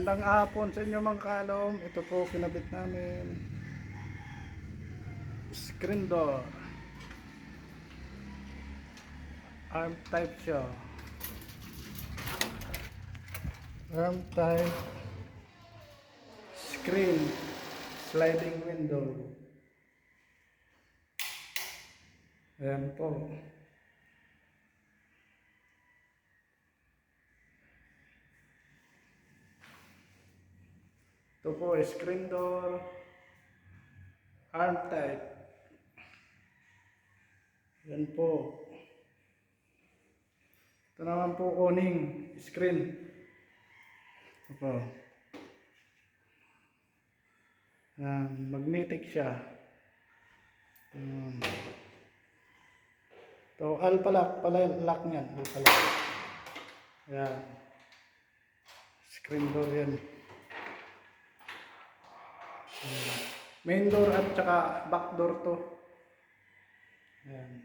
Magandang hapon sa inyo mga kalom. Ito po kinabit namin. Screen door. Arm type siya. Arm type. Screen. Sliding window. Ayan po. Ito po screen door. Arm type. Ayan po. Ito naman po awning screen. Ito po. Ayan, magnetic siya. Ito, pala lock niyan. Alpalock. Ayan. Screen door yan. Main door at saka back door to. Ayan.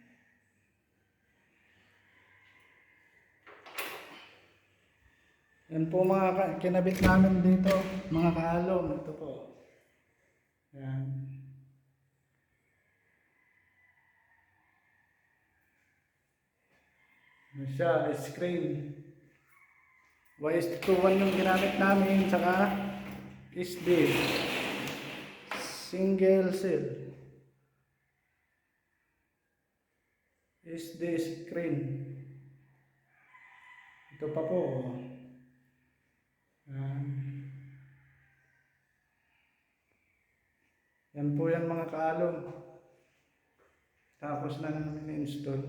Yan po mga kinabit namin dito, mga kaalom. Ito po. Ayan. Ano siya, screen. YS221 yung ginamit namin, saka SD. Single cell. SD screen. Ito pa po. Yan po yan mga kaalom. Tapos na namin install.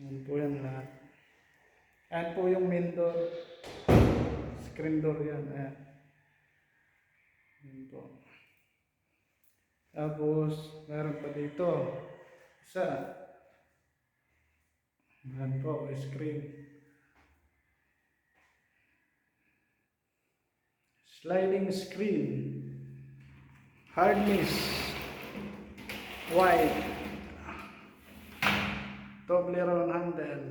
Yan po yan lahat. Yan po yung main door. Screen door yan. Ayan. Yan po. Tapos meron pa dito. Isa. Yan po, screen. Sliding screen. Hardness. White. Toblerone handle.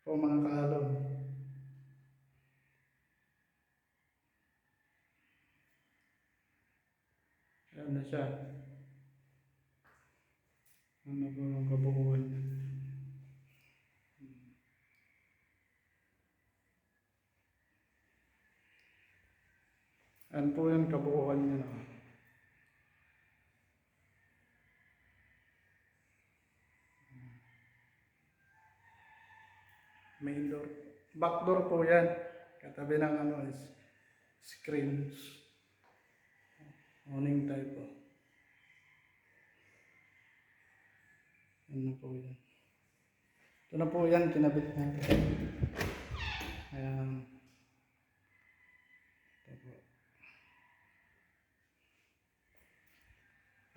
Po mga kaalom. Ayan na siya. Ano po ang kabuuan? Ayan po yung kabuuan niya na. Main door. Back door po yan. Katabi ng ano is screen. Awning type po. Ano po yan. Ito na po yan, kinabit natin. Ayan. Ito po.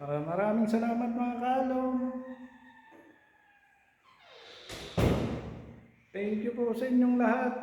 Maraming salamat mga kalong. Thank you po sa inyong lahat.